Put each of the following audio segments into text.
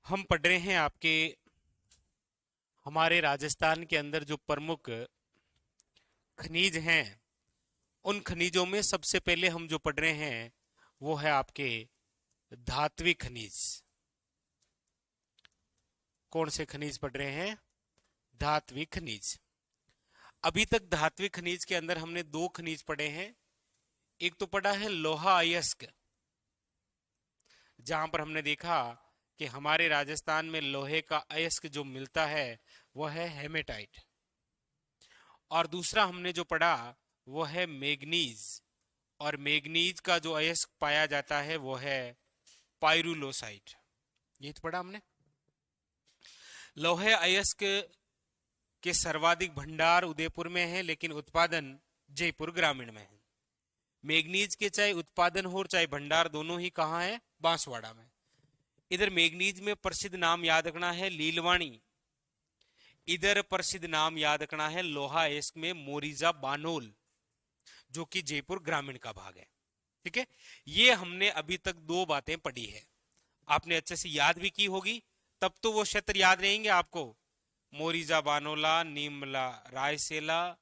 हम पढ़ रहे हैं आपके हमारे राजस्थान के अंदर जो प्रमुख खनिज हैं, उन खनिजों में सबसे पहले हम जो पढ़ रहे हैं वो है आपके धात्विक खनिज। कौन से खनिज पढ़ रहे हैं? धात्विक खनिज। अभी तक धात्विक खनिज के अंदर हमने दो खनिज पढ़े हैं। एक तो पढ़ा है लोहा अयस्क, जहां पर हमने देखा कि हमारे राजस्थान में लोहे का अयस्क जो मिलता है वह है हेमेटाइट। और दूसरा हमने जो पढ़ा वो है मैग्नीज, और मैग्नीज का जो अयस्क पाया जाता है वो है पाइरुलोसाइट। ये तो पढ़ा हमने। लोहे अयस्क के सर्वाधिक भंडार उदयपुर में है, लेकिन उत्पादन जयपुर ग्रामीण में है। मैग्नीज के चाहे उत्पादन हो चाहे भंडार, दोनों ही कहाँ है? बांसवाड़ा में। इधर मैग्नीज में प्रसिद्ध नाम याद रखना है लीलवाणी, इधर प्रसिद्ध नाम याद रखना है लोहा अयस्क में मोरिजा बानोल, जो कि जयपुर ग्रामीण का भाग है। ठीक है, ये हमने अभी तक दो बातें पढ़ी है, आपने अच्छे से याद भी की होगी, तब तो वो क्षेत्र याद रहेंगे आपको। मोरिजा बानोला, नीमला रायसेला,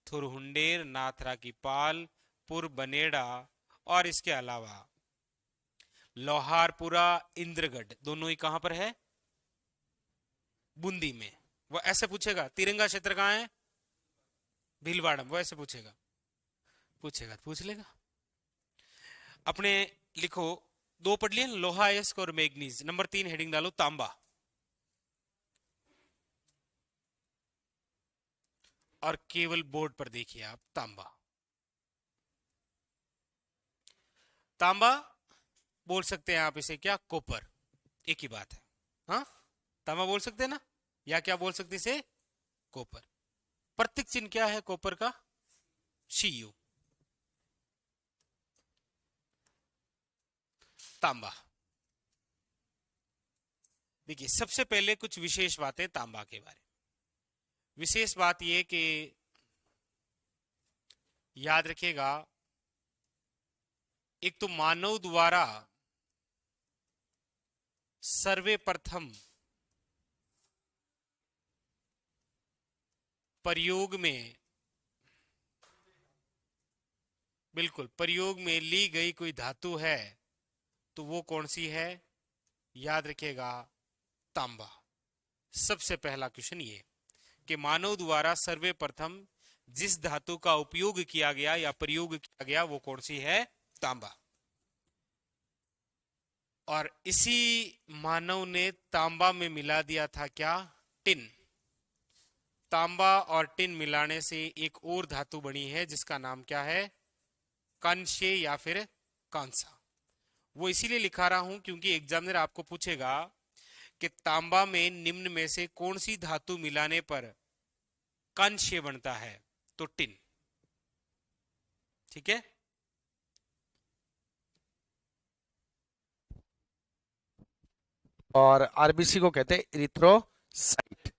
थुरहुंडेर, नाथरा की पाल, पुर बनेड़ा, और इसके अलावा लोहारपुरा, इंद्रगढ़, दोनों ही कहां पर है? बूंदी में। वो ऐसे पूछेगा तिरंगा क्षेत्र कहां है? भीलवाड़ा में। वो ऐसे पूछेगा, पूछेगा तो पूछ लेगा। अपने लिखो, दो पढ़ लिए लोहा अयस्क और मैग्नीज। नंबर 3 हेडिंग डालो तांबा, और केवल बोर्ड पर देखिए आप तांबा। तांबा बोल सकते हैं आप इसे क्या? कॉपर। एक ही बात है। हाँ, तांबा बोल सकते हैं ना, या क्या बोल सकते इसे? कॉपर। प्रतीक चिन्ह क्या है कॉपर का? Cu। तांबा। देखिए, सबसे पहले कुछ विशेष बातें तांबा के बारे में। विशेष बात यह कि याद रखिएगा, एक तो मानव द्वारा सर्वप्रथम प्रयोग में, बिल्कुल प्रयोग में ली गई कोई धातु है तो वो कौन सी है? याद रखिएगा, तांबा। सबसे पहला क्वेश्चन ये कि मानव द्वारा सर्वप्रथम जिस धातु का उपयोग किया गया या प्रयोग किया गया वो कौन सी है? तांबा। और इसी मानव ने तांबा में मिला दिया था क्या? टिन। तांबा और टिन मिलाने से एक और धातु बनी है जिसका नाम क्या है? कांस्य या फिर कांसा। वो इसीलिए लिखा रहा हूं क्योंकि एग्जामिनर आपको पूछेगा कि तांबा में निम्न में से कौन सी धातु मिलाने पर कांस्य बनता है? तो टिन। ठीक है। और आरबीसी को कहते हैं इरिथ्रोसाइट।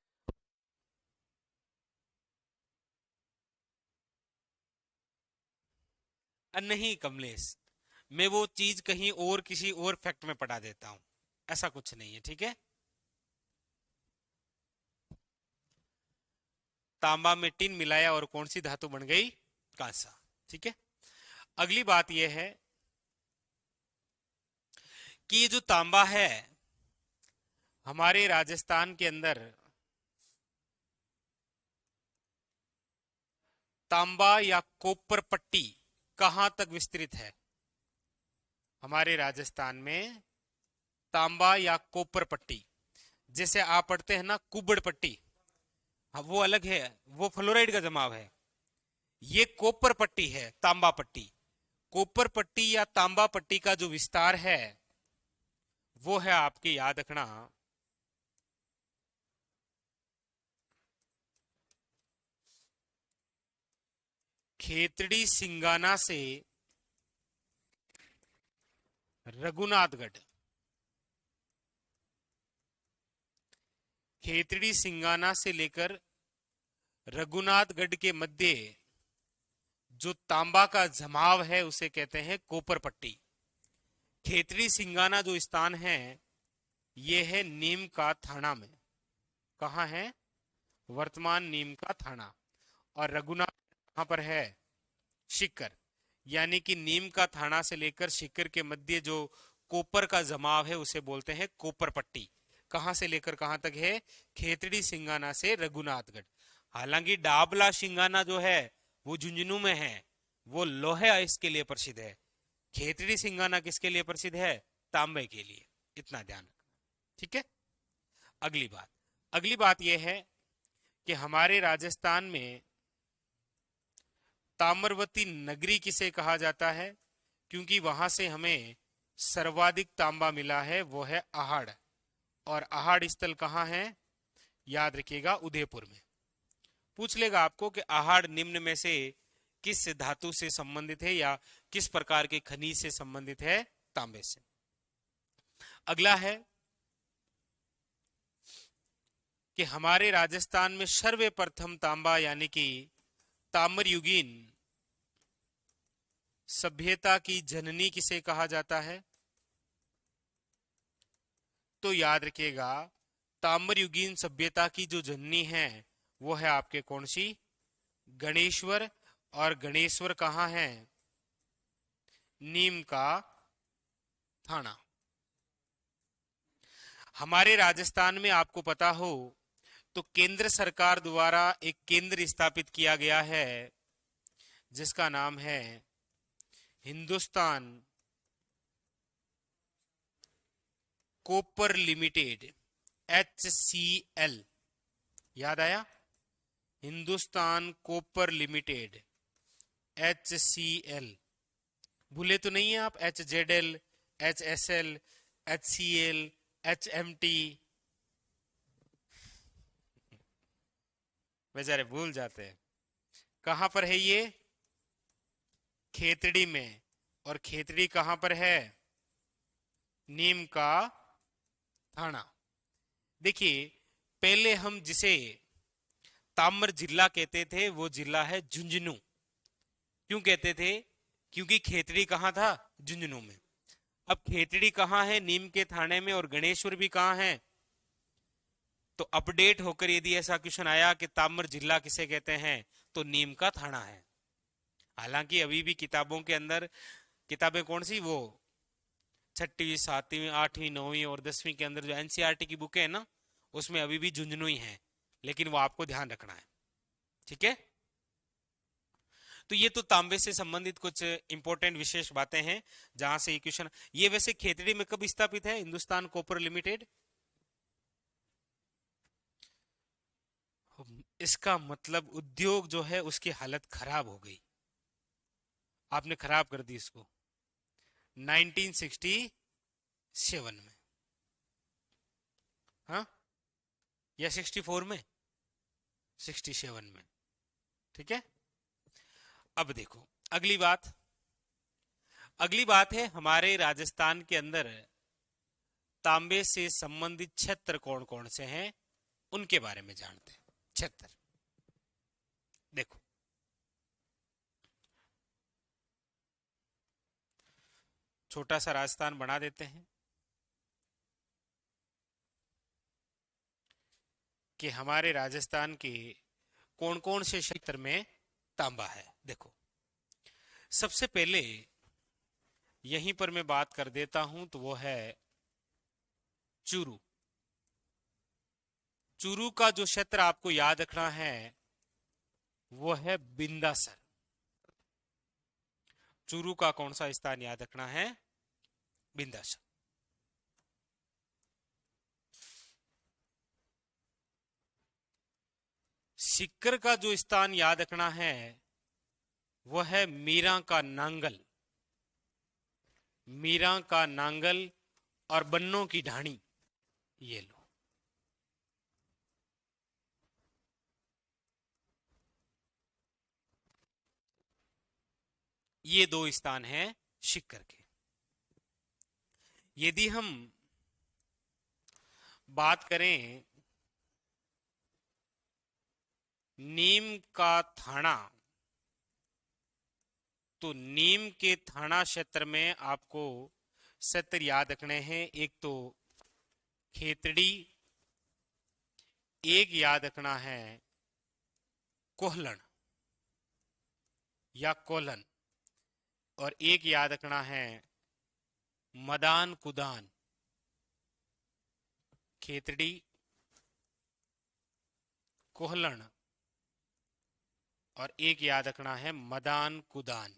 नहीं कमलेश, मैं वो चीज कहीं और किसी और फैक्ट में पढ़ा देता हूं, ऐसा कुछ नहीं है। ठीक है, तांबा में टिन मिलाया और कौन सी धातु बन गई? कांसा। ठीक है, अगली बात यह है कि ये जो तांबा है हमारे राजस्थान के अंदर, तांबा या कोपर पट्टी कहां तक विस्तृत है? हमारे राजस्थान में तांबा या कोपर पट्टी, जैसे आप पढ़ते हैं ना कुबड़ पट्टी, हाँ वो अलग है, वो फ्लोराइड का जमाव है। ये कोपर पट्टी है, तांबा पट्टी। कोपर पट्टी या तांबा पट्टी का जो विस्तार है वो है आपके, याद रखना, खेतड़ी सिंगाना से रघुनाथगढ़। खेतड़ी सिंगाना से लेकर रघुनाथगढ़ के मध्य जो तांबा का जमाव है उसे कहते हैं कोपर पट्टी। खेतड़ी सिंगाना जो स्थान है ये है नीम का थाना में। कहाँ है? वर्तमान नीम का थाना। और रघुनाथ कहाँ पर है? शिकर। यानी कि नीम का थाना से लेकर शिकर के मध्य जो कोपर का जमाव है उसे बोलते हैं कोपर पट्टी। कहां से लेकर कहां तक है? खेतड़ी सिंगाना से रघुनाथगढ़। हालांकि डाबला सिंगाना जो है वो झुंझुनू में है, वो लोहे अयस्क के लिए प्रसिद्ध है। खेतड़ी सिंगाना किसके लिए प्रसिद्ध है? तांबे के लिए। इतना ध्यान रखना, ठीक है। अगली बात यह है कि हमारे राजस्थान में ताम्रवती नगरी किसे कहा जाता है? क्योंकि वहां से हमें सर्वाधिक तांबा मिला है, वो है आहड़। और आहड़ स्थल कहाँ है? याद रखिएगा, उदयपुर में। पूछ लेगा आपको कि आहड़ निम्न में से किस धातु से संबंधित है या किस प्रकार के खनिज से संबंधित है? तांबे से। अगला है कि हमारे राजस्थान में सर्वप्रथम तांबा यानी कि ताम्रयुगीन सभ्यता की जननी किसे कहा जाता है? तो याद रखिएगा, ताम्रयुगीन सभ्यता की जो जननी है वो है आपके कौन सी? गणेश्वर। और गणेश्वर कहाँ है? नीम का थाना। हमारे राजस्थान में आपको पता हो तो केंद्र सरकार द्वारा एक केंद्र स्थापित किया गया है जिसका नाम है हिंदुस्तान कॉपर लिमिटेड, HCL। याद आया? Hindustan copper limited, HCL। भूले तो नहीं है आप? HZL, HSL, HCL, HMT। बेचारे भूल जाते हैं। कहां पर है ये? खेतड़ी में। और खेतड़ी कहां पर है? नीम का थाना। देखिए, पहले हम जिसे ताम्र जिला कहते थे वो जिला है झुंझुनू। क्यों कहते थे? क्योंकि खेतड़ी कहाँ था? झुंझुनू में। अब खेतड़ी कहाँ है? नीम के थाने में। और गणेश्वर भी कहाँ है? तो अपडेट होकर यदि ऐसा क्वेश्चन आया कि ताम्र जिला किसे कहते हैं, तो नीम का थाना है। हालांकि अभी भी किताबों के अंदर, किताबें कौन सी, वो छठी, सातवीं, आठवीं, नौवीं और 10वीं के अंदर जो एनसीईआरटी की बुक है ना, उसमें अभी भी झुंझुनू ही है। लेकिन वो आपको ध्यान रखना है, ठीक है। तो ये तो तांबे से संबंधित कुछ इंपॉर्टेंट विशेष बातें हैं जहां से ये क्वेश्चन। ये वैसे खेतड़ी में कब स्थापित है हिंदुस्तान कॉपर लिमिटेड? इसका मतलब उद्योग जो है उसकी हालत खराब हो गई, आपने खराब कर दी इसको 1967 में। हाँ, या 64 में? 67 में, ठीक है। अब देखो अगली बात है हमारे राजस्थान के अंदर तांबे से संबंधित क्षेत्र कौन कौन से हैं उनके बारे में जानते हैं। क्षेत्र देखो, छोटा सा राजस्थान बना देते हैं कि हमारे राजस्थान के कौन कौन से क्षेत्र में तांबा है। देखो, सबसे पहले यहीं पर मैं बात कर देता हूं तो वो है चूरू। चूरू का जो क्षेत्र आपको याद रखना है वो है बिंदासर। चूरू का कौन सा स्थान याद रखना है? बिंदासर। सीकर का जो स्थान याद रखना है वो है मीरा का नांगल। मीरा का नांगल और बन्नों की ढाणी। ये लो, ये दो स्थान हैं सीकर के। यदि हम बात करें नीम का थाना, तो नीम के थाना क्षेत्र में आपको क्षेत्र याद रखने हैं। एक तो खेतड़ी, एक याद रखना है कोहलन या कोलन, और एक याद रखना है मदान कुदान। खेतड़ी, कोहलन, और एक याद रखना है मदान कुदान।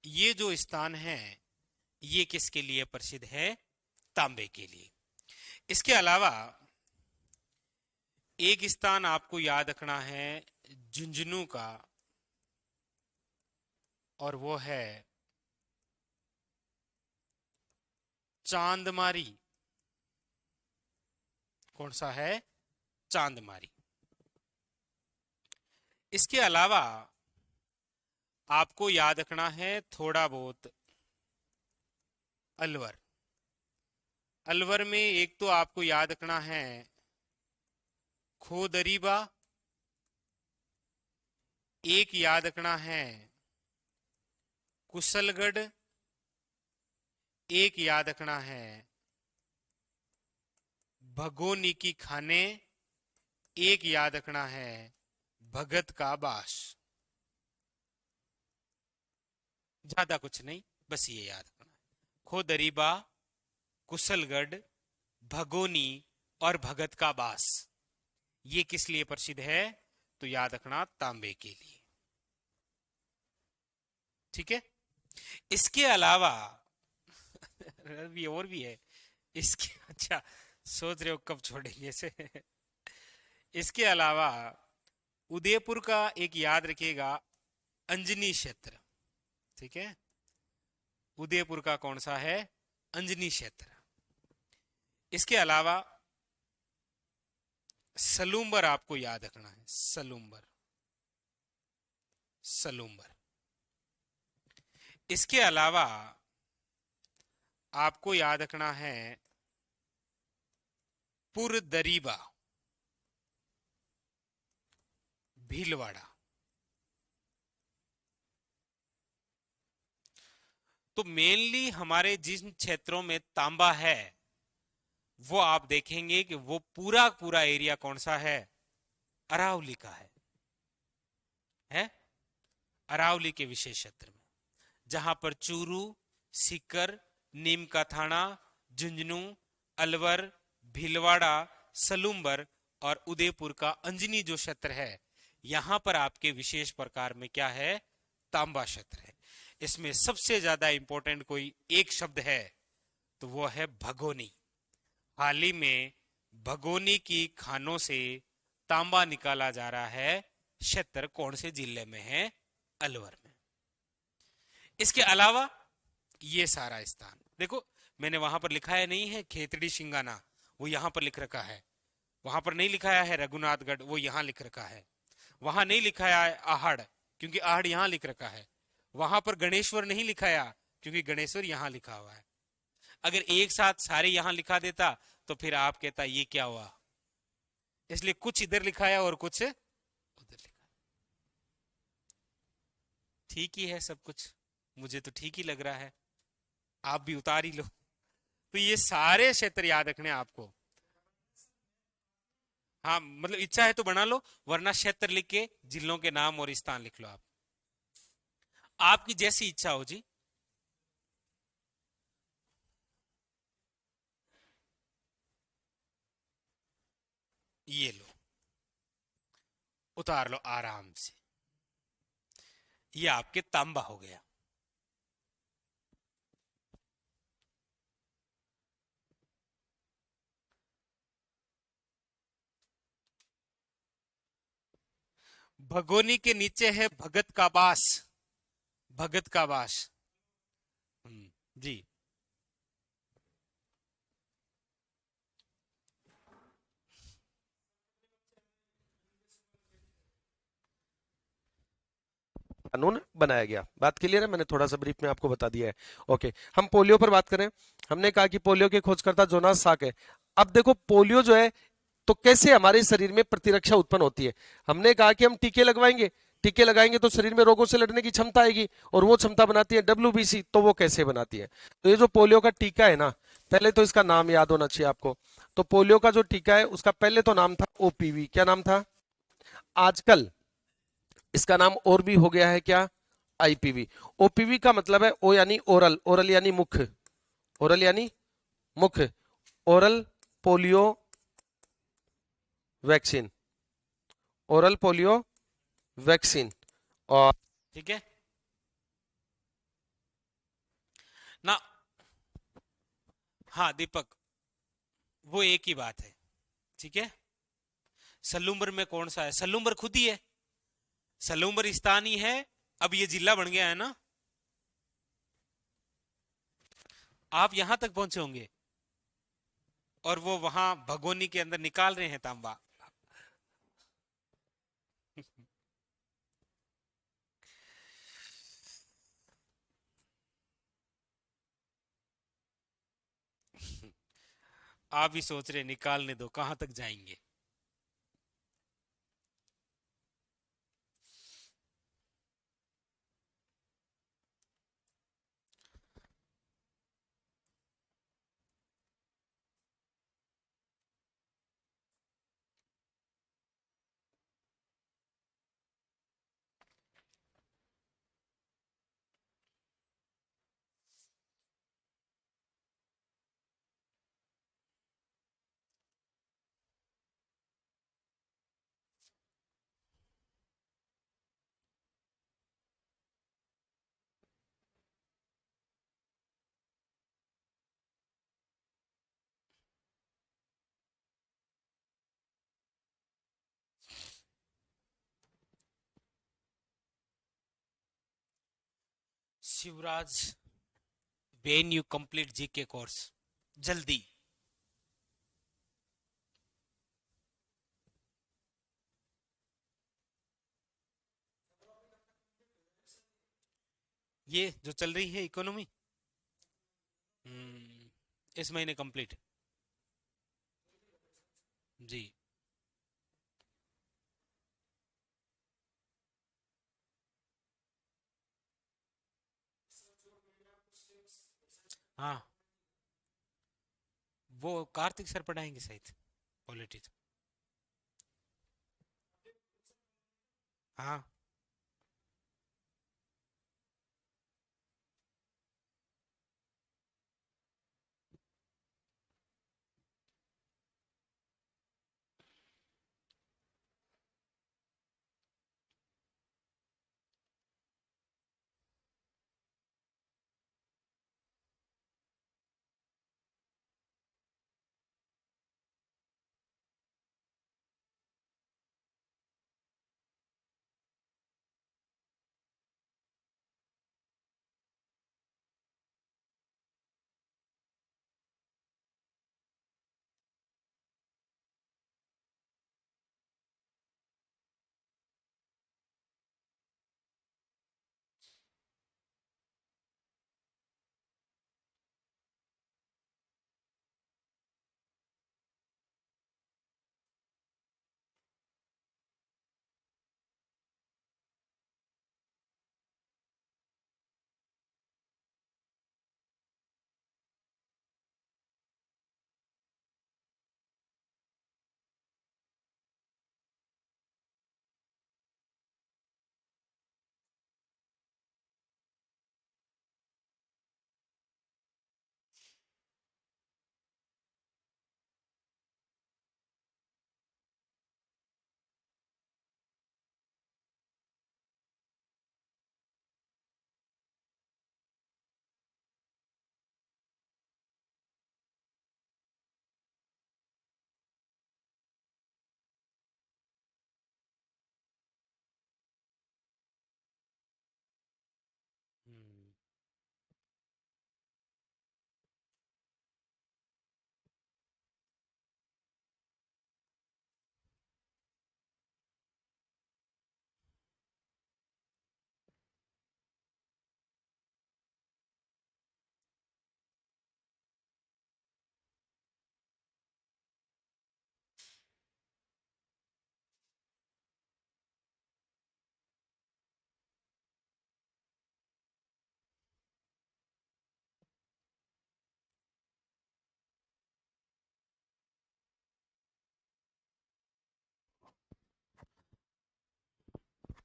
ये जो स्थान है ये किसके लिए प्रसिद्ध है? तांबे के लिए। इसके अलावा एक स्थान आपको याद रखना है झुंझुनू का, और वो है चांदमारी। कौन सा है? चांदमारी। इसके अलावा आपको याद रखना है थोड़ा बहुत अलवर। अलवर में एक तो आपको याद रखना है खोदरीबा, एक याद रखना है कुशलगढ़, एक याद रखना है भगोनी की खाने, एक याद रखना है भगत का बास। ज्यादा कुछ नहीं, बस ये याद रखना है। खोदरीबा, कुशलगढ़, भगोनी और भगत का बास। ये किस लिए प्रसिद्ध है? तो याद रखना तांबे के लिए। ठीक है। इसके अलावा भी और भी है इसके। अच्छा, सोच रहे हो कब छोड़ेंगे इसे। इसके अलावा उदयपुर का एक याद रखिएगा अंजनी क्षेत्र। ठीक है, उदयपुर का कौन सा है? अंजनी क्षेत्र। इसके अलावा सलूम्बर आपको याद रखना है, सलूम्बर, सलूम्बर। इसके अलावा आपको याद रखना है पुरदरीबा, भीलवाड़ा। तो मेनली हमारे जिन क्षेत्रों में तांबा है वो आप देखेंगे कि वो पूरा पूरा एरिया कौन सा है? अरावली का है? अरावली के विशेष क्षेत्र में, जहां पर चूरू, सीकर, नीम का थाना, झुंझुनू, अलवर, भीलवाड़ा, सलूम्बर और उदयपुर का अंजनी जो क्षेत्र है, यहां पर आपके विशेष प्रकार में क्या है? तांबा क्षेत्र है। इसमें सबसे ज्यादा इंपॉर्टेंट कोई एक शब्द है तो वो है भगोनी। हाल ही में भगोनी की खानों से तांबा निकाला जा रहा है। क्षेत्र कौन से जिले में है? अलवर में। इसके अलावा ये सारा स्थान देखो, मैंने वहां पर लिखा है नहीं है खेतड़ी सिंगाना, वो यहां पर लिख रखा है। वहां पर नहीं लिखाया है रघुनाथगढ़, वो यहां लिख रखा है। वहां नहीं लिखाया है आहड़, क्योंकि आहड़ यहां लिख रखा है। वहां पर गणेश्वर नहीं लिखाया, क्योंकि गणेश्वर यहां लिखा हुआ है। अगर एक साथ सारे यहां लिखा देता तो फिर आप कहता ये क्या हुआ, इसलिए कुछ इधर लिखाया और कुछ उधर लिखा। ठीक ही है सब कुछ, मुझे तो ठीक ही लग रहा है, आप भी उतार ही लो। तो ये सारे क्षेत्र याद रखने आपको। हाँ, मतलब इच्छा है तो बना लो, वरना क्षेत्र लिख के जिलों के नाम और स्थान लिख लो। आप आपकी जैसी इच्छा हो जी। ये लो, उतार लो आराम से। ये आपके तांबा हो गया। भगोनी के नीचे है भगत का बास, भगत का बास। जी, कानून बनाया गया। बात क्लियर है? मैंने थोड़ा सा ब्रीफ में आपको बता दिया है। ओके, हम पोलियो पर बात करें। हमने कहा कि पोलियो के खोजकर्ता जोनास साक है। अब देखो पोलियो जो है तो कैसे हमारे शरीर में प्रतिरक्षा उत्पन्न होती है। हमने कहा कि हम टीके लगवाएंगे, टीके लगाएंगे तो शरीर में रोगों से लड़ने की क्षमता आएगी, और वो क्षमता बनाती है WBC। तो वो कैसे बनाती है? तो ये जो पोलियो का टीका है ना, पहले तो इसका नाम याद होना चाहिए आपको। तो पोलियो का जो टीका है उसका पहले तो नाम था ओपीवी। क्या नाम था? आजकल इसका नाम और भी हो गया है क्या? आईपीवी। ओपीवी का मतलब है ओ यानी ओरल, ओरल यानी मुख, ओरल यानी मुख, oral polio vaccine, oral polio vaccine. और ठीक है ना। हाँ दीपक, वो एक ही बात है। ठीक है, सलूम्बर में कौन सा है? सलूम्बर खुद ही है, सलूम्बर स्थान ही है। अब ये जिला बन गया है ना, आप यहां तक पहुंचे होंगे और वो वहां भगोनी के अंदर निकाल रहे हैं तांबा। आप ही सोच रहे निकालने दो, कहां तक जाएंगे। Shivraj, when you complete GK course, जल्दी। ये जो चल रही है इकोनॉमी, इस महीने कंप्लीट। जी। हाँ, वो कार्तिक सर पढ़ाएंगे शायद, पॉलिटिक्स। हाँ।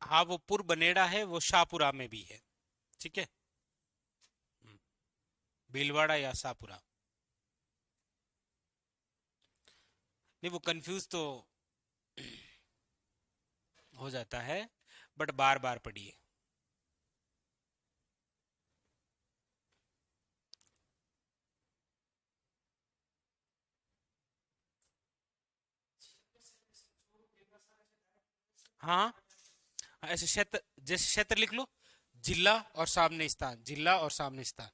हाँ, वो पुर बनेड़ा है, वो शाहपुरा में भी है। ठीक है। हम्म, भीलवाड़ा या शाहपुरा। नहीं, वो कंफ्यूज तो हो जाता है, बट बार बार पढ़िए। हाँ, ऐसे क्षेत्र, जैसे क्षेत्र लिख लो, जिला और सामने स्थान, जिला और सामने स्थान।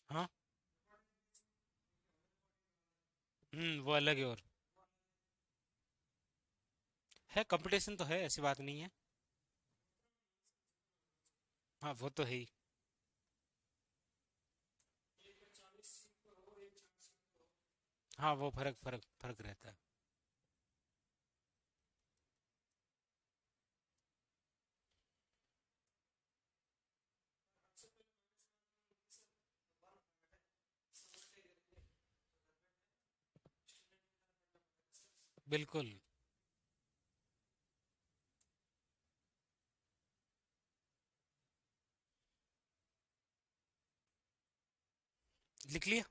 हाँ। वो अलग है। और है, कंपटीशन तो है, ऐसी बात नहीं है। हाँ, वो तो है ही। हाँ, वो फर्क फर्क फर्क रहता है। बिल्कुल। लिख लिया।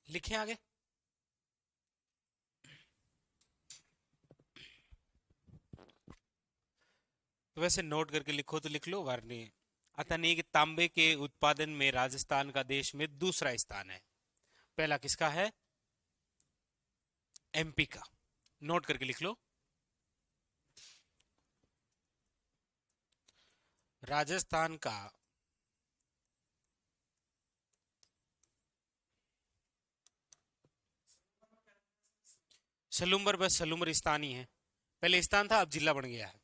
लिखे आगे। तो वैसे नोट करके लिखो तो लिख लो, वारनी। आता नहीं कि तांबे के उत्पादन में राजस्थान का देश में दूसरा स्थान है। पहला किसका है? एमपी का। नोट करके लिख लो। राजस्थान का सलूम्बर, बस सलूम्बर स्थान ही है। पहले स्थान था, अब जिला बन गया है।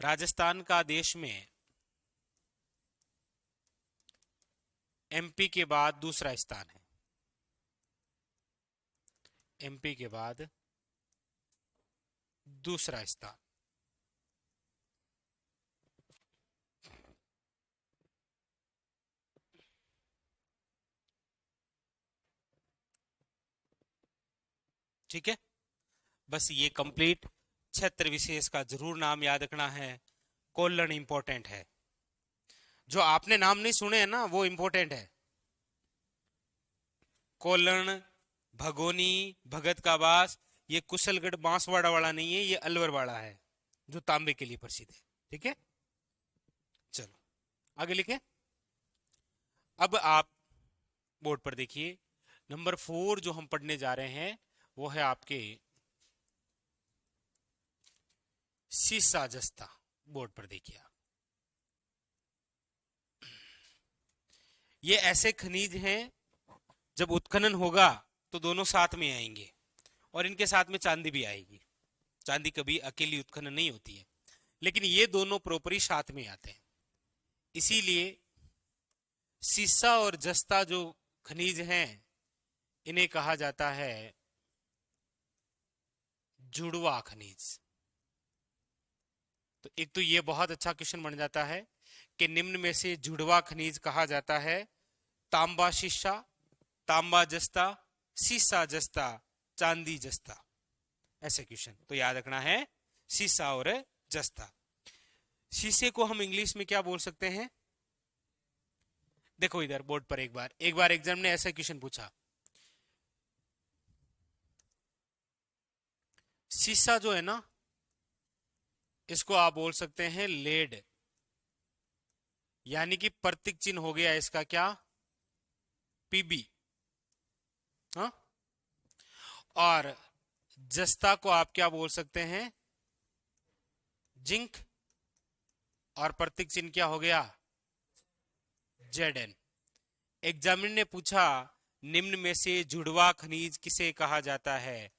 राजस्थान का देश में एमपी के बाद दूसरा स्थान है। एमपी के बाद दूसरा स्थान। ठीक है, बस ये कंप्लीट। क्षेत्र विशेष का जरूर नाम याद रखना है। कोल्लण इंपॉर्टेंट है, जो आपने नाम नहीं सुने हैं ना वो इंपॉर्टेंट है। कोल्लण, भगोनी, भगत का बास, ये कुशलगढ़ बांसवाड़ा वाला नहीं है, ये अलवर वाला है जो तांबे के लिए प्रसिद्ध है। ठीक है, चलो आगे लिखें। अब आप बोर्ड पर देखिए, नंबर 4 जो हम पढ़ने जा रहे हैं वो है आपके सीसा जस्ता। बोर्ड पर देखिए आप, ये ऐसे खनिज हैं जब उत्खनन होगा तो दोनों साथ में आएंगे, और इनके साथ में चांदी भी आएगी। चांदी कभी अकेली उत्खनन नहीं होती है, लेकिन ये दोनों प्रॉपर्टी साथ में आते हैं। इसीलिए सीसा और जस्ता जो खनिज हैं इन्हें कहा जाता है जुड़वा खनिज। तो एक तो ये बहुत अच्छा क्वेश्चन बन जाता है कि निम्न में से जुड़वा खनिज कहा जाता है तांबा शीशा, तांबा जस्ता, सीसा जस्ता, चांदी जस्ता। ऐसे क्वेश्चन तो याद रखना है, सीसा और जस्ता। शीशे को हम इंग्लिश में क्या बोल सकते हैं? देखो इधर बोर्ड पर, एक बार एग्जाम ने ऐसा क्वेश्चन पूछा, शीशा जो है ना इसको आप बोल सकते हैं लेड, यानी कि प्रतीक चिन्ह हो गया इसका क्या? पीबी। हाँ, और जस्ता को आप क्या बोल सकते हैं? जिंक, और प्रतीक चिन्ह क्या हो गया? जेड। एग्जामिनर ने पूछा निम्न में से जुड़वा खनिज किसे कहा जाता है?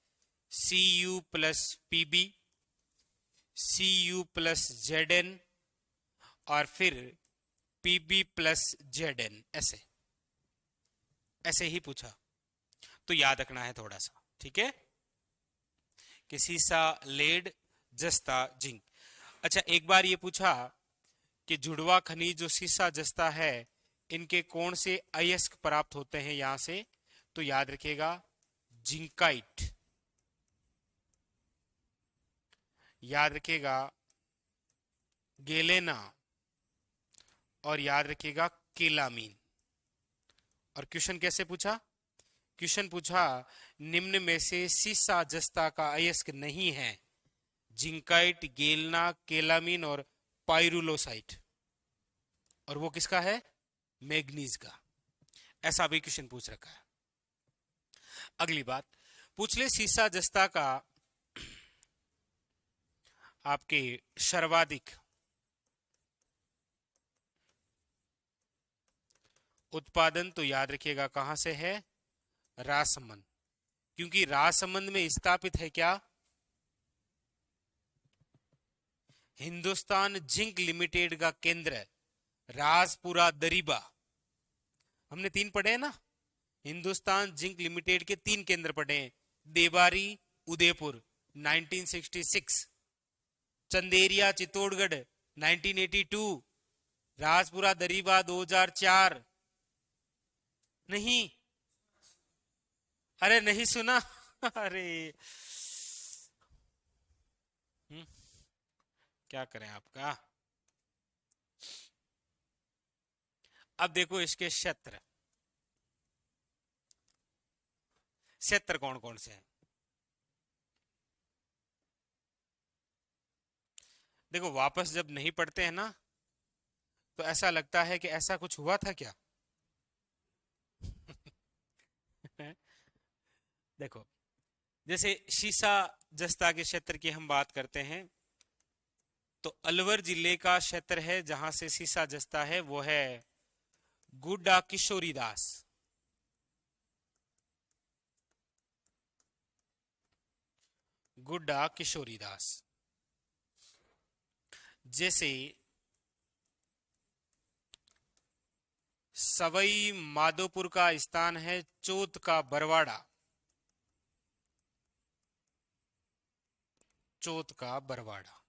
Cu plus P B, Cu plus Z और फिर पीबी प्लस जेड, ऐसे ऐसे ही पूछा। तो याद रखना है थोड़ा सा, ठीक है, कि सीसा, लेड, जस्ता, जिंक। अच्छा, एक बार ये पूछा कि जुड़वा खनिज जो सीसा जस्ता है इनके कौन से अयस्क प्राप्त होते हैं यहां से? तो याद रखिएगा जिंकाइट, याद रखिएगा गेलेना, और याद रखिएगा केलामीन। और क्वेश्चन कैसे पूछा? क्वेश्चन पूछा निम्न में से सीसा जस्ता का अयस्क नहीं है जिंकाइट, गेलना, केलामीन और पाइरुलोसाइट, और वो किसका है? मैग्नीज का। ऐसा भी क्वेश्चन पूछ रखा है। अगली बात पूछ ले, सीसा जस्ता का आपके सर्वाधिक उत्पादन तो याद रखिएगा कहां से है? राजसमंद, क्योंकि राजसमंद में स्थापित है क्या? हिंदुस्तान जिंक लिमिटेड का केंद्र राजपुरा दरीबा। हमने 3 पढ़े हैं ना, हिंदुस्तान जिंक लिमिटेड के 3 केंद्र पढ़े हैं, देवारी, उदयपुर 1966, चंदेरिया चित्तौड़गढ़ 1982, राजपुरा दरीबा 2004। नहीं, अरे नहीं सुना अरे क्या करें आपका। अब देखो इसके क्षेत्र, क्षेत्र कौन कौन से हैं? देखो वापस जब नहीं पढ़ते हैं ना तो ऐसा लगता है कि ऐसा कुछ हुआ था क्या। देखो, जैसे शीशा जस्ता के क्षेत्र की हम बात करते हैं तो अलवर जिले का क्षेत्र है जहां से सीसा जस्ता है वो है गुड्डा किशोरीदास। गुड्डा किशोरीदास। जैसे सवई माधोपुर का स्थान है चौथ का बरवाड़ा, चौथ का बरवाड़ा।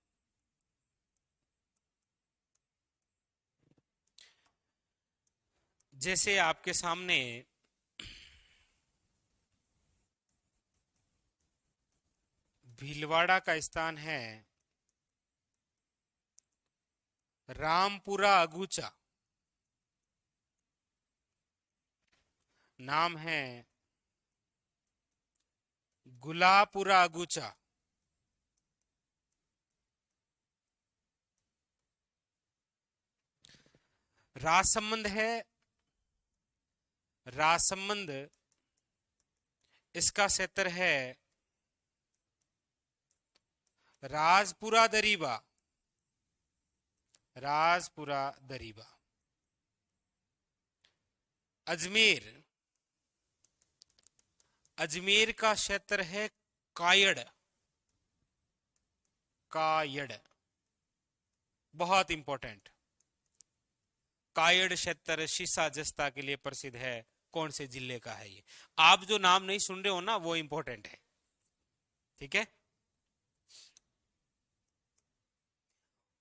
जैसे आपके सामने भीलवाड़ा का स्थान है रामपुरा अगुचा। नाम है गुलापुरा अगुचा। राजसमंद है, राजसमंद इसका क्षेत्र है राजपुरा दरीबा। राजपुरा दरीबा। अजमेर, अजमेर का क्षेत्र है कायड़। कायड़ बहुत इंपॉर्टेंट। कायड़ क्षेत्र शीशा जस्ता के लिए प्रसिद्ध है। कौन से जिले का है ये? आप जो नाम नहीं सुन रहे हो ना, वो इंपॉर्टेंट है। ठीक है।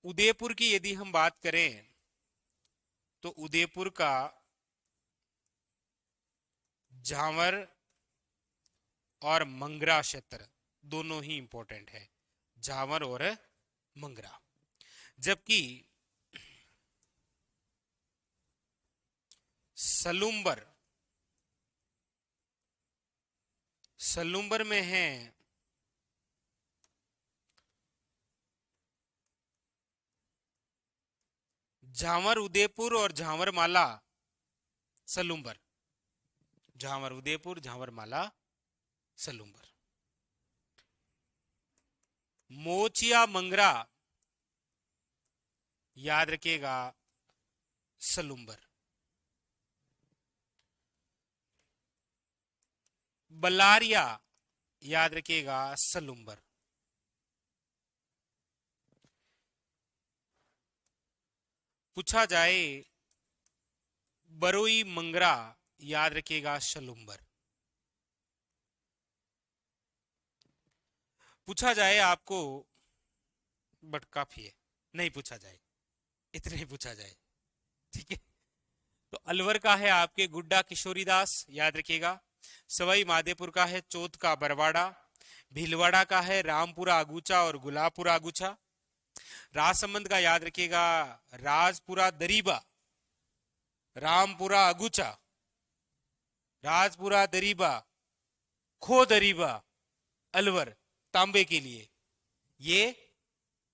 उदयपुर की यदि हम बात करें तो उदयपुर का झांवर और मंगरा क्षेत्र दोनों ही इंपॉर्टेंट है, झांवर और मंगरा। जबकि सलूम्बर, सलूम्बर में है झांवर उदयपुर और झांवर माला सलूम्बर। झांवर उदयपुर, झांवर माला सलूम्बर। मोचिया मंगरा याद रखिएगा सलूम्बर। बलारिया याद रखिएगा सलूम्बर। पूछा जाए बरोई मंगरा याद रखिएगा सलूम्बर। पूछा जाए आपको, बट काफी है, नहीं पूछा जाए, इतने ही पूछा जाए। ठीक है। तो अलवर का है आपके गुड्डा किशोरीदास याद रखिएगा। सवाई माधेपुर का है चौथ का बरवाड़ा। भीलवाड़ा का है रामपुरा अगुचा और गुलापुरा अगुचा। राजसमंद का याद रखिएगा राजपुरा दरीबा, रामपुरा अगुचा, राजपुरा दरीबा, खो दरीबा अलवर तांबे के लिए। ये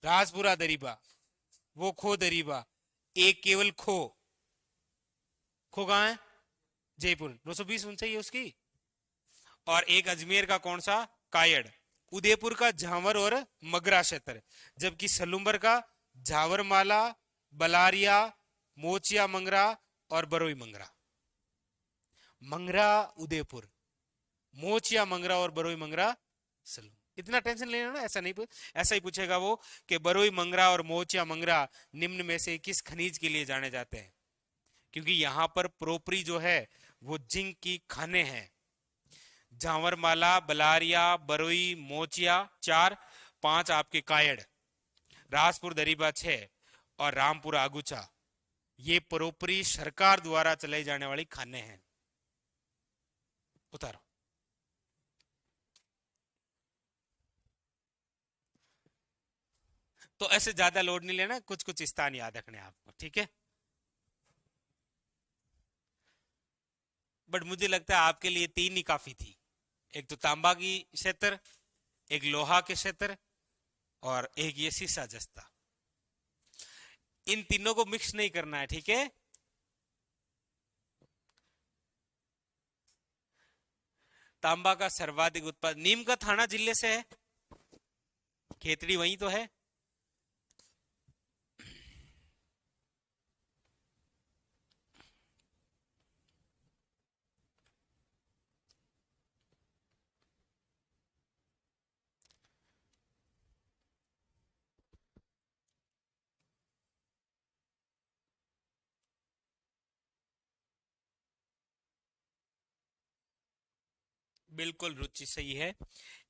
राजपुरा दरीबा, वो खो दरीबा। एक केवल खो, खो कहां है? जयपुर, 920 ऊंचाई है उसकी। और एक अजमेर का कौन सा? कायड़। उदयपुर का झांवर और मगरा क्षेत्र। जबकि सलूम्बर का झावरमाला, बलारिया, मोचिया मंगरा और बरोई मंगरा। मंगरा उदयपुर, मोचिया मंगरा और बरोई मंगरा सलूम। इतना टेंशन लेना ना, ऐसा नहीं, ऐसा ही पूछेगा वो कि बरोई मंगरा और मोचिया मंगरा निम्न में से किस खनिज के लिए जाने जाते हैं? क्योंकि यहां पर प्रोपरी जो है वो जिंक की खाने हैं। झांवरमाला, बलारिया, बरोई, मोचिया 4, 5 आपके कायड़, राजपुर दरीबा 6 और रामपुरा अगुचा, ये परोपरी सरकार द्वारा चलाई जाने वाली खाने हैं। उतारो। तो ऐसे ज्यादा लोड नहीं लेना, कुछ कुछ स्थान याद रखने आपको। ठीक है। बट मुझे लगता है आपके लिए 3 ही काफी थी। एक तो तांबा की क्षेत्र, एक लोहा के क्षेत्र और एक ये शीशा जस्ता। इन तीनों को मिक्स नहीं करना है। ठीक है। तांबा का सर्वाधिक उत्पादन नीम का थाना जिले से है। खेतड़ी वही तो है। बिल्कुल रुचि सही है।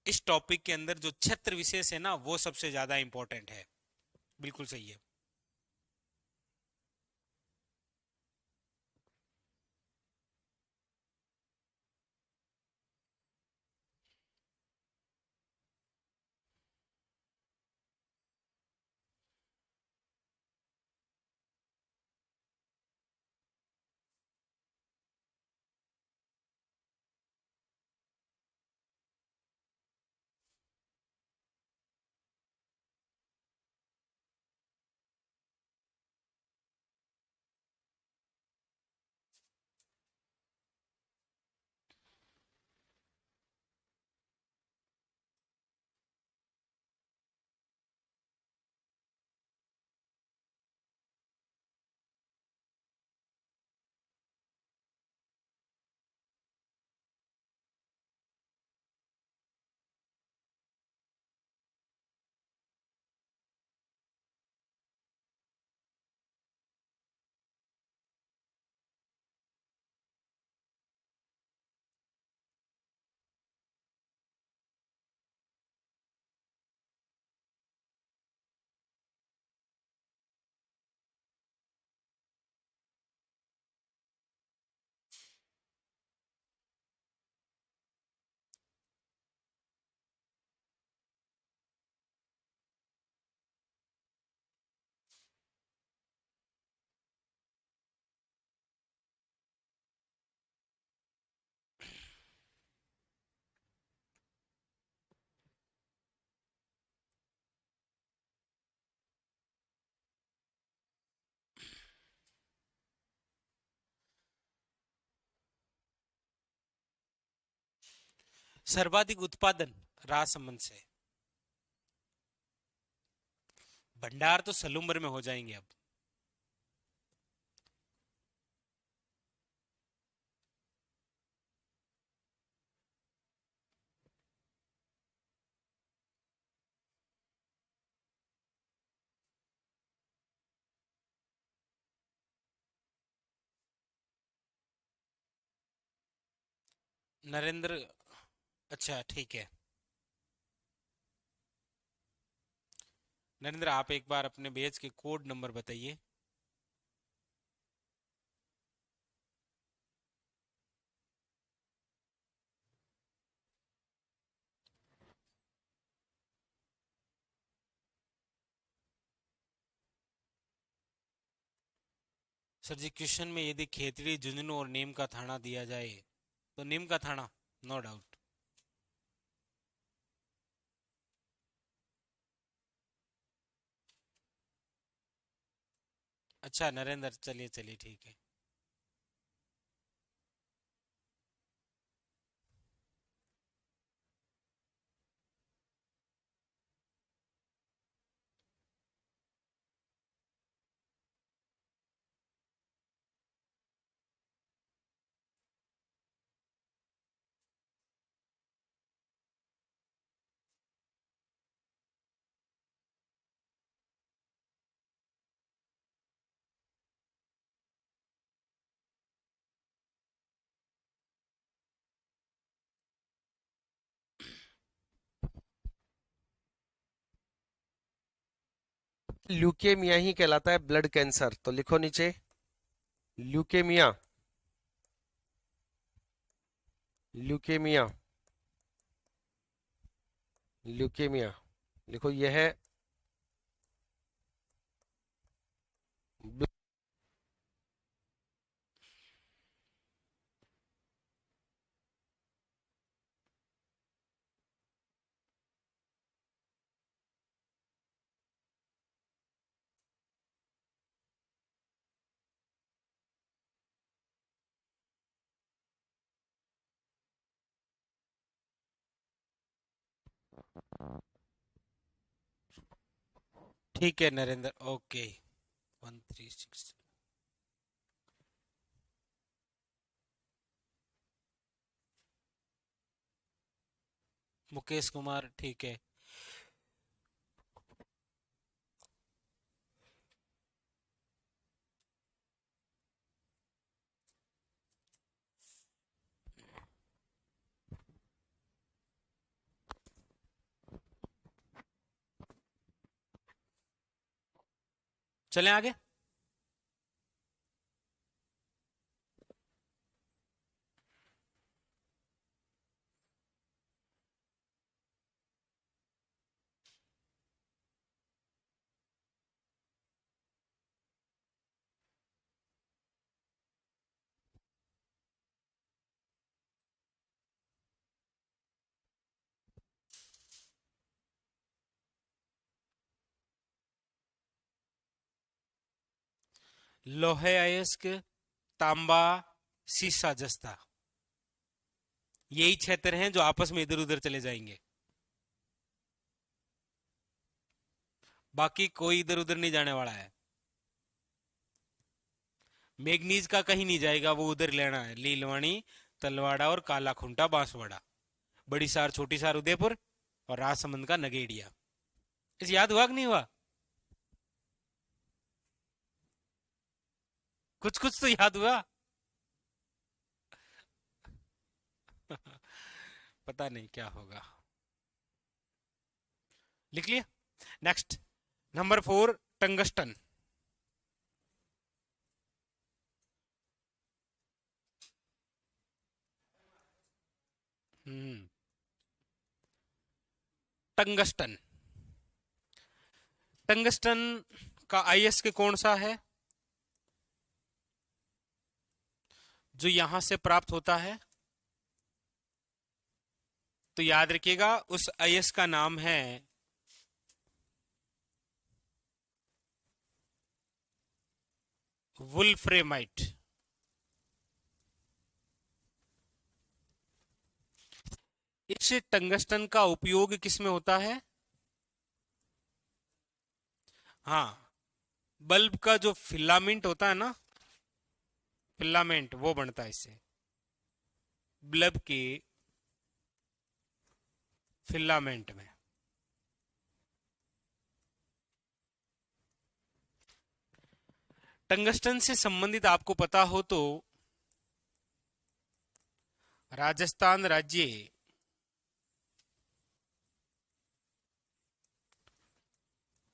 इस टॉपिक के अंदर जो क्षेत्र विशेष है ना, वो सबसे ज्यादा इंपॉर्टेंट है। बिल्कुल सही है। सर्वाधिक उत्पादन राजसमंद से। भंडार तो सलूम्बर में हो जाएंगे अब। नरेंद्र, अच्छा ठीक है। नरेंद्र, आप एक बार अपने बैच के कोड नंबर बताइए। सर जी, क्वेश्चन में यदि खेतड़ी, झुंझुनू और नीम का थाना दिया जाए तो नीम का थाना, नो डाउट। अच्छा नरेंद्र, चलिए चलिए ठीक है। ल्यूकेमिया ही कहलाता है, ब्लड कैंसर। तो लिखो नीचे, ल्यूकेमिया, ल्यूकेमिया, ल्यूकेमिया। लिखो यह है ठीक है नरेंद्र, ओके। 136। मुकेश कुमार, ठीक है। चलें आगे। लोहे अयस्क, तांबा, सीसा, जस्ता, यही क्षेत्र हैं जो आपस में इधर उधर चले जाएंगे। बाकी कोई इधर उधर नहीं जाने वाला है। मैग्नीज का कहीं नहीं जाएगा, वो उधर लेना है। लीलवाणी, तलवाड़ा और काला खुंटा बांसवाड़ा, बड़ी सार छोटी सार उदयपुर, और राजसमंद का नगेड़िया। इस याद हुआ कि नहीं हुआ? कुछ कुछ तो याद हुआ। पता नहीं क्या होगा। लिख लिया। Next, number 4, tungsten. Hmm, tungsten. Tungsten का आईएसके कौन सा है जो यहां से प्राप्त होता है? तो याद रखिएगा, उस आईएस का नाम है वुल्फ्रेमाइट। इस टंगस्टन का उपयोग किस में होता है? हाँ, बल्ब का जो फिलामेंट होता है ना, फिलामेंट वो बनता है इससे, बल्ब के फिलामेंट में। टंगस्टन से संबंधित आपको पता हो तो राजस्थान राज्य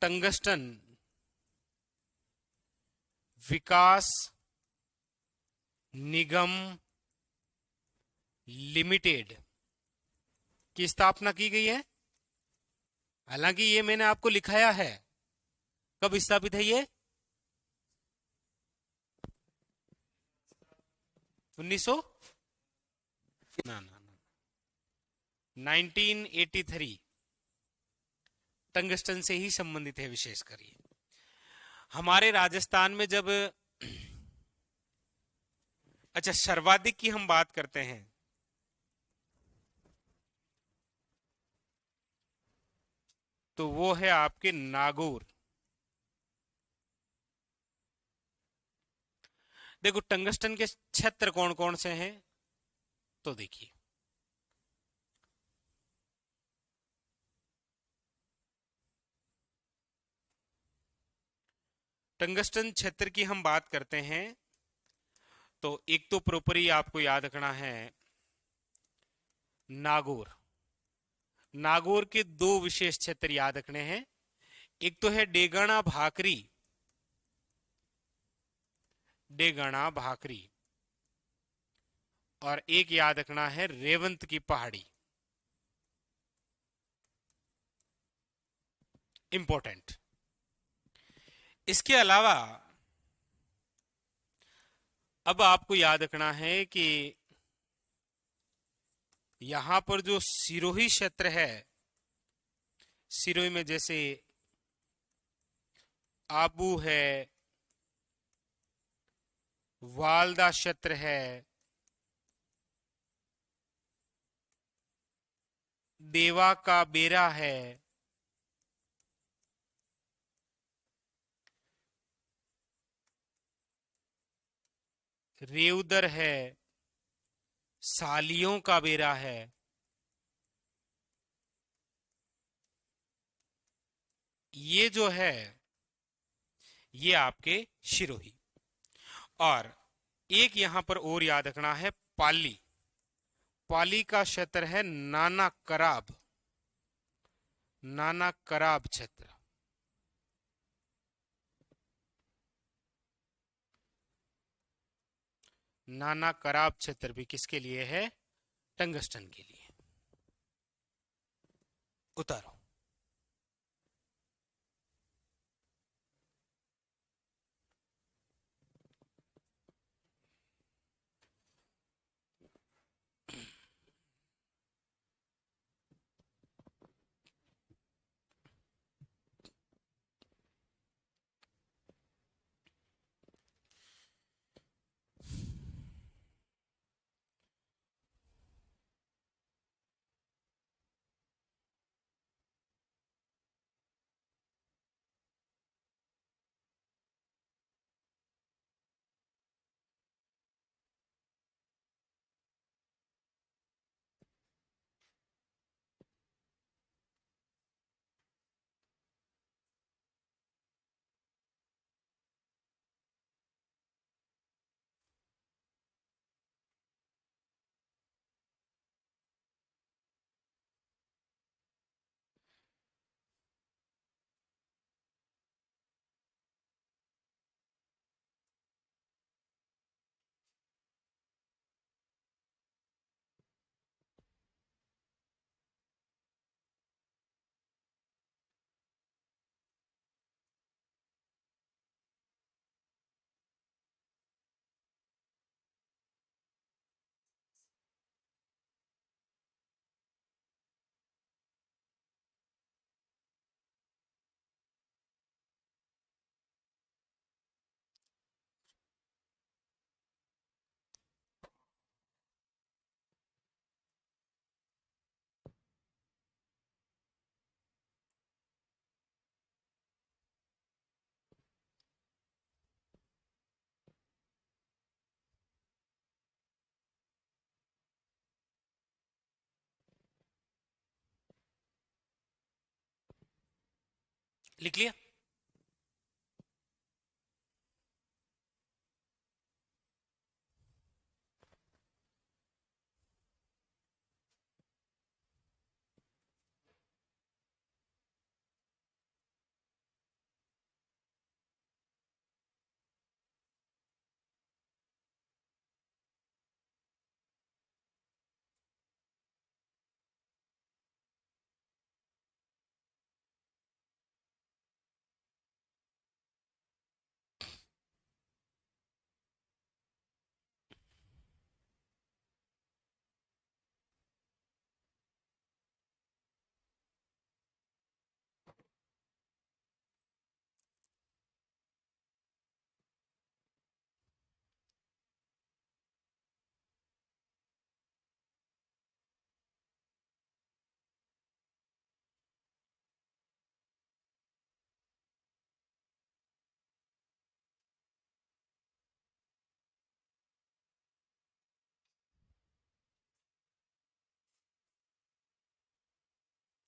टंगस्टन विकास निगम लिमिटेड की स्थापना की गई है। हालांकि ये मैंने आपको लिखाया है, कब स्थापित है ये? 1900 ना ना ना 1983। टंगस्टन से ही संबंधित है विशेषकर ये। हमारे राजस्थान में जब, अच्छा, सर्वाधिक की हम बात करते हैं तो वो है आपके नागौर। देखो टंगस्टन के क्षेत्र कौन कौन से हैं, तो देखिए, टंगस्टन क्षेत्र की हम बात करते हैं तो एक तो प्रॉपरी आपको याद रखना है नागौर। नागौर के दो विशेष क्षेत्र याद रखने हैं, एक तो है डेगाना भाकरी, डेगाना भाकरी, और एक याद रखना है रेवंत की पहाड़ी। इंपॉर्टेंट। इसके अलावा अब आपको याद रखना है कि यहां पर जो सिरोही क्षेत्र है, सिरोही में जैसे आबू है, वालदा क्षेत्र है, देवा का बेरा है, रेउदर है, सालियों का बेरा है, ये जो है ये आपके सिरोही। और एक यहां पर और याद रखना है पाली। पाली का क्षेत्र है नाना कराब, नाना कराब क्षेत्र। नाना कराब क्षेत्र भी किसके लिए है? टंगस्टन के लिए। उतारो। लिख लिया?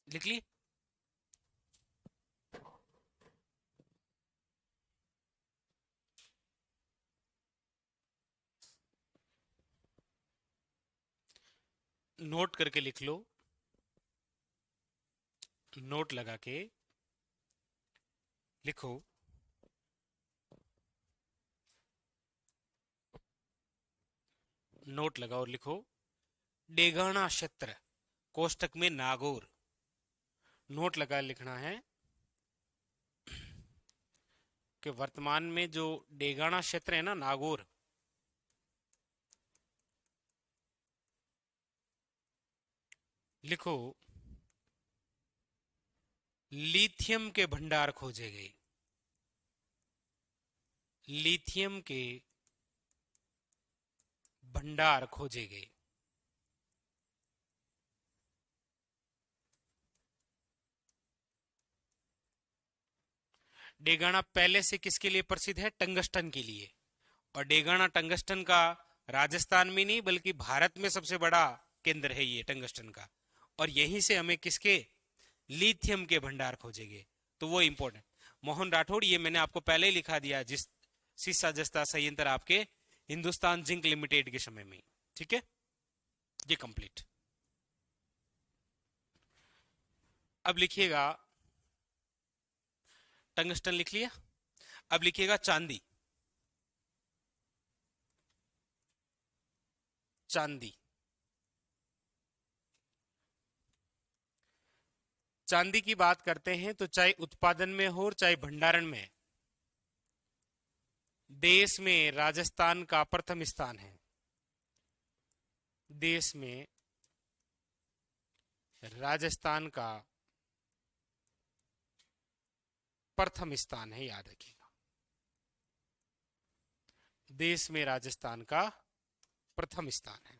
लिख ली? नोट करके लिख लो, नोट लगा के लिखो। नोट लगाओ और लिखो, डेगाना क्षेत्र कोष्टक में नागौर। नोट लगा लिखना है कि वर्तमान में जो डेगाना क्षेत्र है ना, नागौर, लिखो लिथियम के भंडार खोजे गए। लिथियम के भंडार खोजे गए। डेगाना पहले से किसके लिए प्रसिद्ध है? टंगस्टन के लिए। और डेगाना टंगस्टन का राजस्थान में नहीं बल्कि भारत में सबसे बड़ा केंद्र है ये टंगस्टन का। और यहीं से हमें किसके? लिथियम के भंडार खोजेंगे। तो वो इंपॉर्टेंट। मोहन राठौड़, ये मैंने आपको पहले ही लिखा दिया, जिस सीसा जस्ता संयंत्र आपके हिंदुस्तान जिंक लिमिटेड के समय में। ठीक है, ये कंप्लीट। अब लिखिएगा, टंगस्टन लिख लिया। अब लिखिएगा चांदी। चांदी, चांदी की बात करते हैं तो चाहे उत्पादन में हो और चाहे भंडारण में, देश में राजस्थान का प्रथम स्थान है। देश में राजस्थान का प्रथम स्थान है, याद रखिएगा। देश में राजस्थान का प्रथम स्थान है।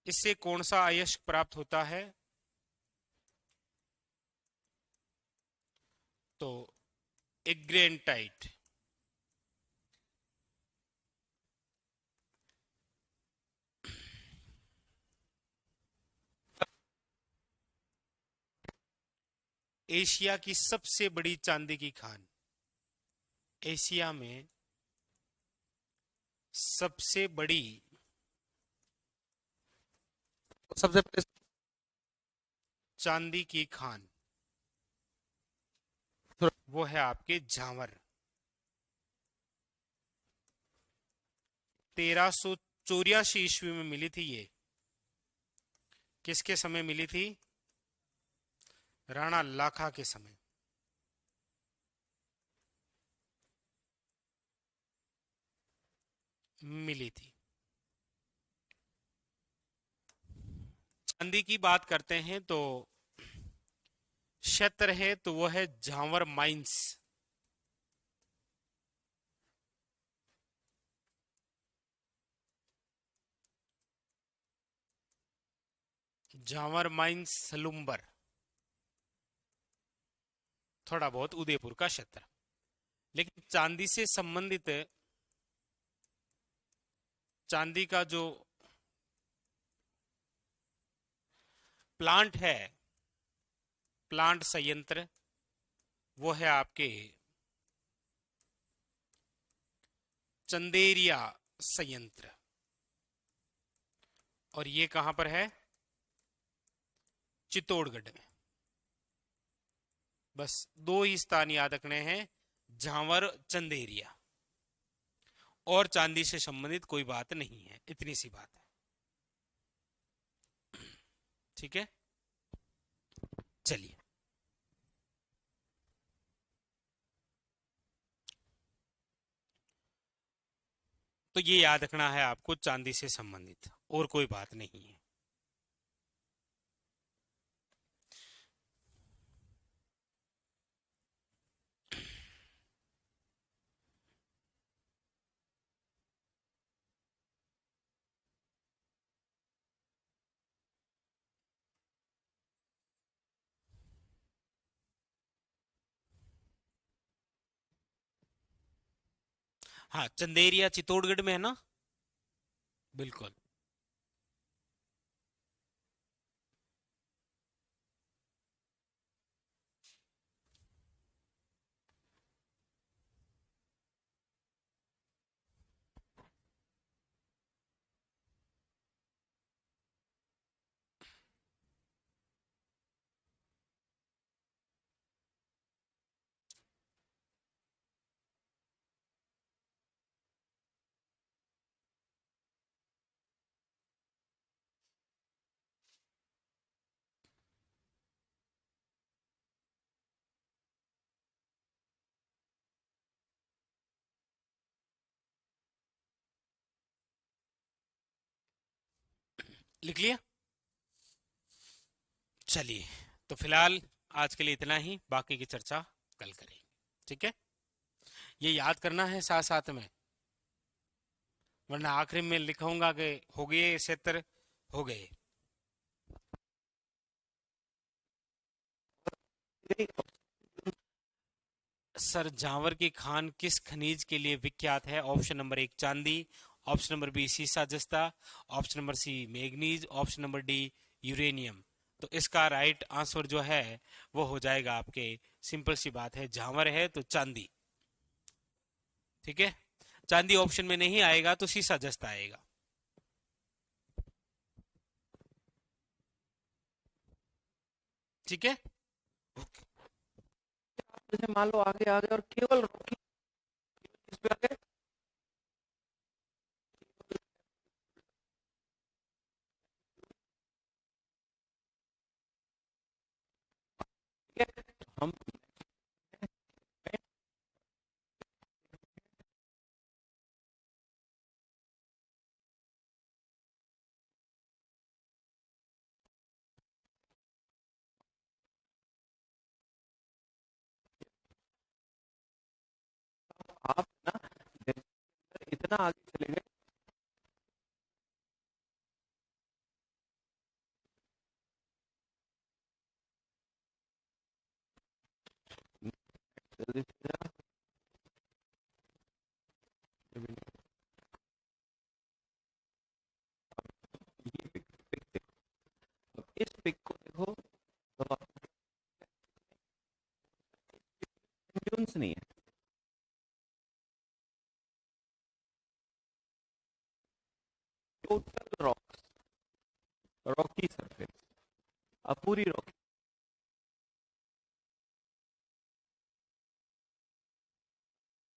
इससे कौन सा अयस्क प्राप्त होता है? तो एग्रेंटाइट। एशिया की सबसे बड़ी चांदी की खान, एशिया में सबसे बड़ी सबसे पहले चांदी की खान वो है आपके झांवर। 1384 ईस्वी में मिली थी ये। किसके समय मिली थी? राणा लाखा के समय मिली थी। चांदी की बात करते हैं तो क्षेत्र है तो वो है झांवर माइंस। झांवर माइंस, सलुम्बर, थोड़ा बहुत उदयपुर का क्षेत्र। लेकिन चांदी से संबंधित, चांदी का जो प्लांट है प्लांट संयंत्र वो है आपके चंदेरिया संयंत्र, और ये कहां पर है? चित्तौड़गढ़ में। बस दो ही स्थान याद रखने हैं, झांवर, चंदेरिया, और चांदी से संबंधित कोई बात नहीं है, इतनी सी बात है। ठीक है, चलिए। तो ये याद रखना है आपको, चांदी से संबंधित और कोई बात नहीं है। हाँ, चंदेरिया चित्तौड़गढ़ में है ना, बिल्कुल। लिख लिया? चलिए, तो फिलहाल आज के लिए इतना ही, बाकी की चर्चा कल करेंगे। ठीक है, ये याद करना है साथ साथ में, वरना आखिरी में लिखूंगा कि हो गए क्षेत्र, हो गए। सर, जावर की खान किस खनिज के लिए विख्यात है? ऑप्शन नंबर 1 चांदी, ऑप्शन नंबर बी सीसा जस्ता, option number C manganese, option number D uranium. तो इसका राइट आंसर जो है वो हो जाएगा आपके, सिंपल सी बात है, जावर है तो चांदी। ठीक है, चांदी ऑप्शन में नहीं आएगा तो सीसा जस्ता आएगा। ठीक है, जैसे मान लो आगे आ गए और केवल रॉकी इस पे आ गए, ठीक है, तो हम आप ना इतना आगे चले गए, जल्दी से जरा, ये पिक देखो, इस पिक को देखो, तो ट्यून्स नहीं है, टोटल रॉक, रॉकी सरफेस, अब पूरी रॉकी